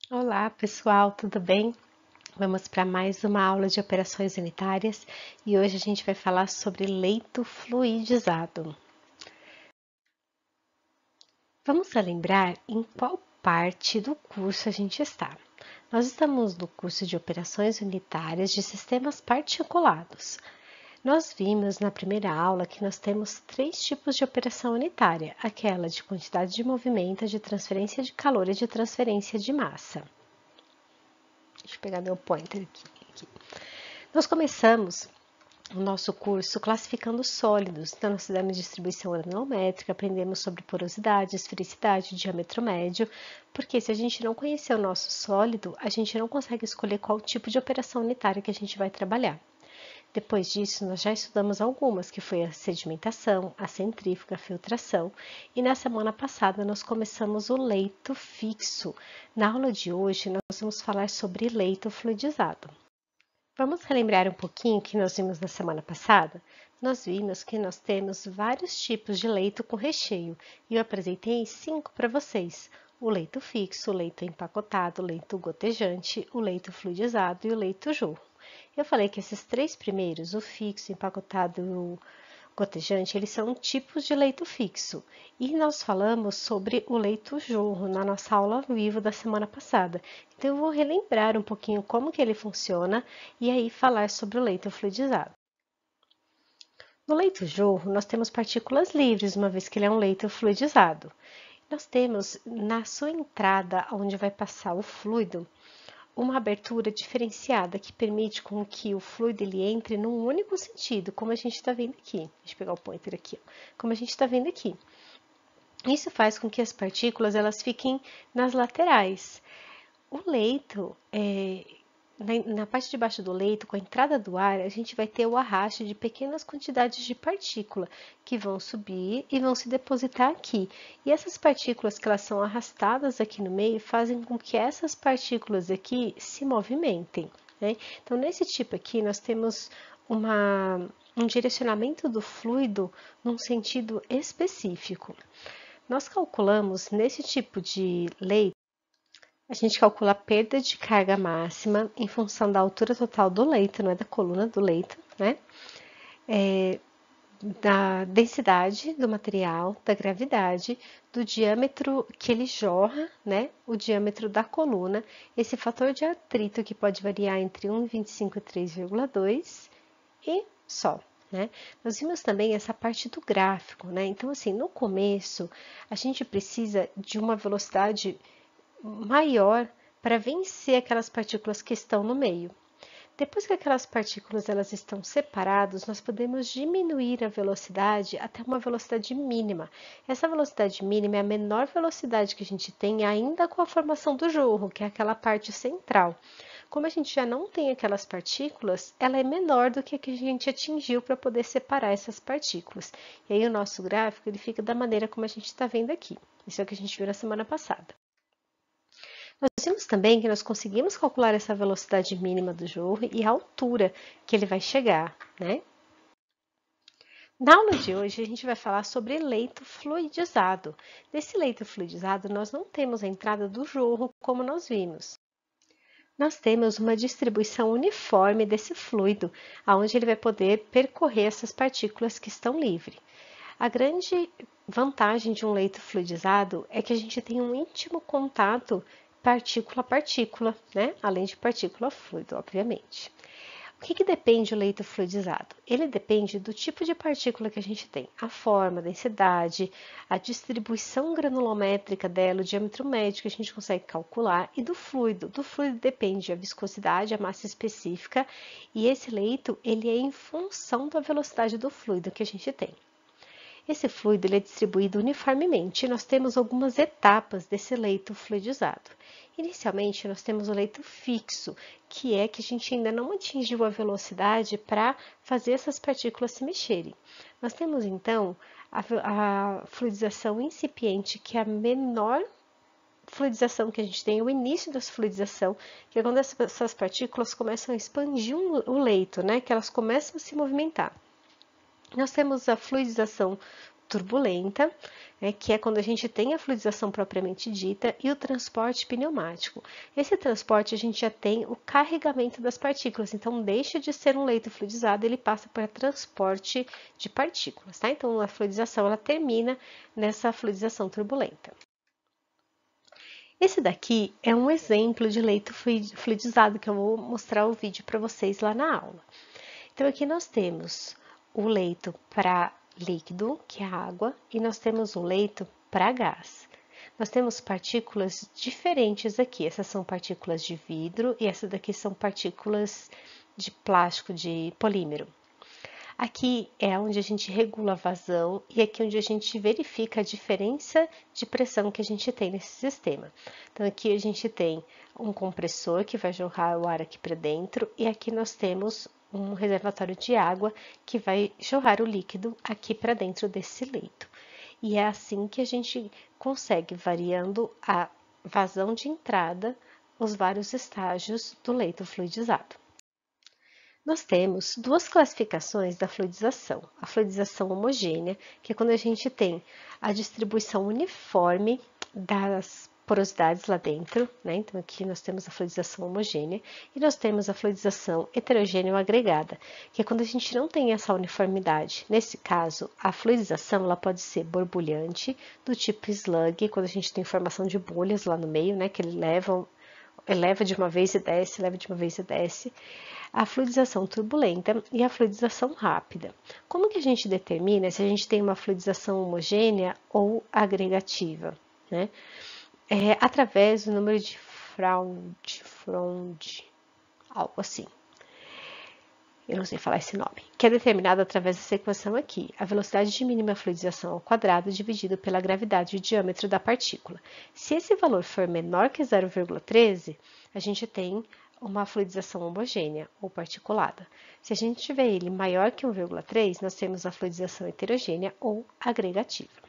Olá, pessoal, tudo bem? Vamos para mais uma aula de operações unitárias e hoje a gente vai falar sobre leito fluidizado. Vamos lembrar em qual parte do curso a gente está. Nós estamos no curso de operações unitárias de sistemas particulados. Nós vimos na primeira aula que nós temos três tipos de operação unitária: aquela de quantidade de movimento, de transferência de calor e de transferência de massa. Deixa eu pegar meu pointer aqui. Nós começamos o nosso curso classificando sólidos. Então, nós fizemos distribuição granulométrica, aprendemos sobre porosidade, esfericidade, diâmetro médio, porque se a gente não conhecer o nosso sólido, a gente não consegue escolher qual tipo de operação unitária que a gente vai trabalhar. Depois disso, nós já estudamos algumas, que foi a sedimentação, a centrífuga, a filtração, e na semana passada nós começamos o leito fixo. Na aula de hoje, nós vamos falar sobre leito fluidizado. Vamos relembrar um pouquinho o que nós vimos na semana passada? Nós vimos que nós temos vários tipos de leito com recheio e eu apresentei 5 para vocês: o leito fixo, o leito empacotado, o leito gotejante, o leito fluidizado e o leito jorro. Eu falei que esses três primeiros, o fixo, o empacotado e o gotejante, eles são tipos de leito fixo. E nós falamos sobre o leito jorro na nossa aula ao vivo da semana passada. Então, eu vou relembrar um pouquinho como que ele funciona e aí falar sobre o leito fluidizado. No leito jorro, nós temos partículas livres, uma vez que ele é um leito fluidizado. Nós temos na sua entrada, onde vai passar o fluido, uma abertura diferenciada que permite com que o fluido ele entre num único sentido, como a gente está vendo aqui. Deixa eu pegar o pointer aqui, ó. Como a gente está vendo aqui. Isso faz com que as partículas elas fiquem nas laterais. O leito, na parte de baixo do leito, com a entrada do ar, a gente vai ter o arraste de pequenas quantidades de partícula que vão subir e vão se depositar aqui. E essas partículas que elas são arrastadas aqui no meio fazem com que essas partículas aqui se movimentem, né? Então, nesse tipo aqui, nós temos um direcionamento do fluido num sentido específico. Nós calculamos nesse tipo de leito, a gente calcula a perda de carga máxima em função da altura total do leito, não é da coluna do leito, né? Da densidade do material, da gravidade, do diâmetro que ele jorra, né? O diâmetro da coluna, esse fator de atrito que pode variar entre 1,25 e 3,2 e só. Né? Nós vimos também essa parte do gráfico, né? Então, assim, no começo, a gente precisa de uma velocidade maior para vencer aquelas partículas que estão no meio. Depois que aquelas partículas elas estão separadas, nós podemos diminuir a velocidade até uma velocidade mínima. Essa velocidade mínima é a menor velocidade que a gente tem ainda com a formação do jorro, que é aquela parte central. Como a gente já não tem aquelas partículas, ela é menor do que a que a gente atingiu para poder separar essas partículas. E aí o nosso gráfico ele fica da maneira como a gente está vendo aqui. Isso é o que a gente viu na semana passada. Nós vimos também que nós conseguimos calcular essa velocidade mínima do jorro e a altura que ele vai chegar, né? Na aula de hoje, a gente vai falar sobre leito fluidizado. Nesse leito fluidizado, nós não temos a entrada do jorro como nós vimos. Nós temos uma distribuição uniforme desse fluido, aonde ele vai poder percorrer essas partículas que estão livres. A grande vantagem de um leito fluidizado é que a gente tem um íntimo contato partícula a partícula, né? Além de partícula fluido, obviamente. O que depende do leito fluidizado? Ele depende do tipo de partícula que a gente tem, a forma, a densidade, a distribuição granulométrica dela, o diâmetro médio que a gente consegue calcular e do fluido. Do fluido depende a viscosidade, a massa específica e esse leito ele é em função da velocidade do fluido que a gente tem. Esse fluido ele é distribuído uniformemente e nós temos algumas etapas desse leito fluidizado. Inicialmente, nós temos o leito fixo, que é que a gente ainda não atingiu a velocidade para fazer essas partículas se mexerem. Nós temos, então, a fluidização incipiente, que é a menor fluidização que a gente tem, o início da fluidização, que é quando essas partículas começam a expandir o leito, né? Que elas começam a se movimentar. Nós temos a fluidização turbulenta, né, que é quando a gente tem a fluidização propriamente dita, e o transporte pneumático. Esse transporte a gente já tem o carregamento das partículas, então deixa de ser um leito fluidizado, ele passa para transporte de partículas, tá? Então a fluidização ela termina nessa fluidização turbulenta. Esse daqui é um exemplo de leito fluidizado que eu vou mostrar o vídeo para vocês lá na aula. Então aqui nós temos o leito para líquido, que é a água, e nós temos o leito para gás. Nós temos partículas diferentes aqui. Essas são partículas de vidro e essas daqui são partículas de plástico, de polímero. Aqui é onde a gente regula a vazão e aqui onde a gente verifica a diferença de pressão que a gente tem nesse sistema. Então, aqui a gente tem um compressor que vai jorrar o ar aqui para dentro e aqui nós temos um reservatório de água que vai jorrar o líquido aqui para dentro desse leito. E é assim que a gente consegue, variando a vazão de entrada, os vários estágios do leito fluidizado. Nós temos duas classificações da fluidização. A fluidização homogênea, que é quando a gente tem a distribuição uniforme das porosidades lá dentro, né? Então, aqui nós temos a fluidização homogênea e nós temos a fluidização heterogênea ou agregada, que é quando a gente não tem essa uniformidade. Nesse caso, a fluidização ela pode ser borbulhante, do tipo slug, quando a gente tem formação de bolhas lá no meio, né? Que ele eleva de uma vez e desce, eleva de uma vez e desce. A fluidização turbulenta e a fluidização rápida. Como que a gente determina se a gente tem uma fluidização homogênea ou agregativa, né? Através do número de Froude, algo assim. Eu não sei falar esse nome, que é determinado através dessa equação aqui, a velocidade de mínima fluidização ao quadrado dividido pela gravidade e o diâmetro da partícula. Se esse valor for menor que 0,13, a gente tem uma fluidização homogênea ou particulada. Se a gente tiver ele maior que 1,3, nós temos a fluidização heterogênea ou agregativa.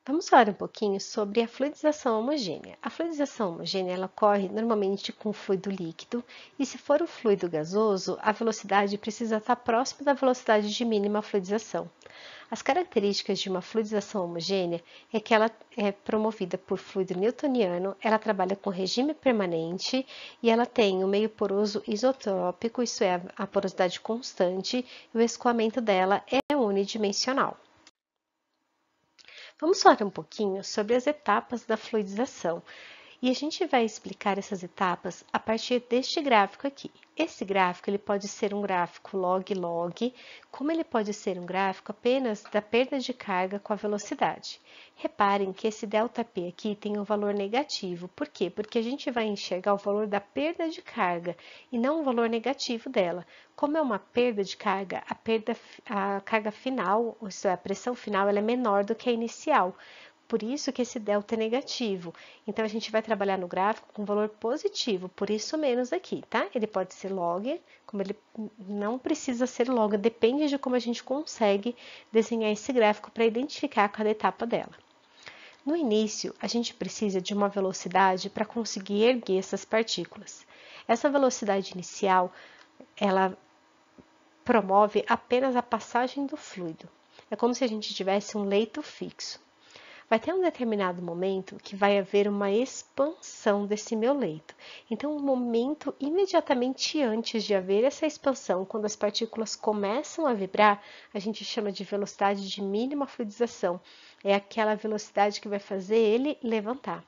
Vamos falar um pouquinho sobre a fluidização homogênea. A fluidização homogênea ela ocorre normalmente com fluido líquido e se for o fluido gasoso, a velocidade precisa estar próxima da velocidade de mínima fluidização. As características de uma fluidização homogênea é que ela é promovida por fluido newtoniano, ela trabalha com regime permanente e ela tem um meio poroso isotrópico, isso é, a porosidade constante, e o escoamento dela é unidimensional. Vamos falar um pouquinho sobre as etapas da fluidização. E a gente vai explicar essas etapas a partir deste gráfico aqui. Esse gráfico ele pode ser um gráfico log-log, como ele pode ser um gráfico apenas da perda de carga com a velocidade. Reparem que esse ΔP aqui tem um valor negativo. Por quê? Porque a gente vai enxergar o valor da perda de carga e não o valor negativo dela. Como é uma perda de carga, a carga final, ou seja, a pressão final, ela é menor do que a inicial. Por isso que esse delta é negativo. Então, a gente vai trabalhar no gráfico com valor positivo, por isso menos aqui, tá? Ele pode ser log, como ele não precisa ser log, depende de como a gente consegue desenhar esse gráfico para identificar cada etapa dela. No início, a gente precisa de uma velocidade para conseguir erguer essas partículas. Essa velocidade inicial, ela promove apenas a passagem do fluido. É como se a gente tivesse um leito fixo. Vai ter um determinado momento que vai haver uma expansão desse meu leito. Então, o momento imediatamente antes de haver essa expansão, quando as partículas começam a vibrar, a gente chama de velocidade de mínima fluidização. É aquela velocidade que vai fazer ele levantar.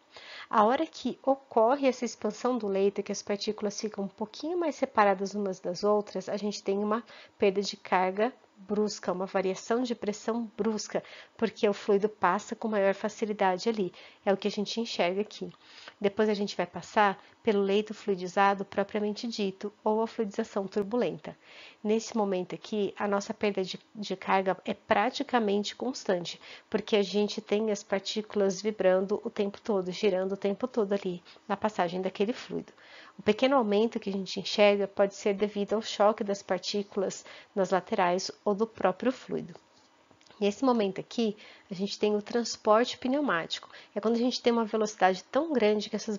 A hora que ocorre essa expansão do leito, que as partículas ficam um pouquinho mais separadas umas das outras, a gente tem uma perda de carga brusca, uma variação de pressão brusca, porque o fluido passa com maior facilidade ali. É o que a gente enxerga aqui. Depois a gente vai passar pelo leito fluidizado propriamente dito, ou a fluidização turbulenta. Nesse momento aqui, a nossa perda de carga é praticamente constante, porque a gente tem as partículas vibrando o tempo todo, girando o tempo todo ali, na passagem daquele fluido. O pequeno aumento que a gente enxerga pode ser devido ao choque das partículas nas laterais ou do próprio fluido. Nesse momento aqui, a gente tem o transporte pneumático. É quando a gente tem uma velocidade tão grande que essas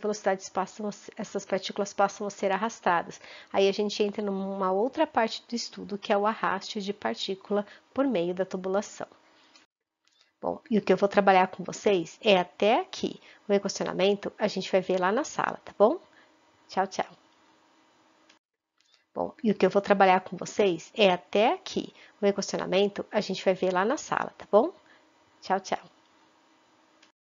partículas passam a ser arrastadas. Aí a gente entra numa outra parte do estudo, que é o arraste de partícula por meio da tubulação. Bom, e o que eu vou trabalhar com vocês é até aqui. O equacionamento a gente vai ver lá na sala, tá bom? Tchau, tchau. Bom, e o que eu vou trabalhar com vocês é até aqui. O equacionamento a gente vai ver lá na sala, tá bom? Tchau, tchau.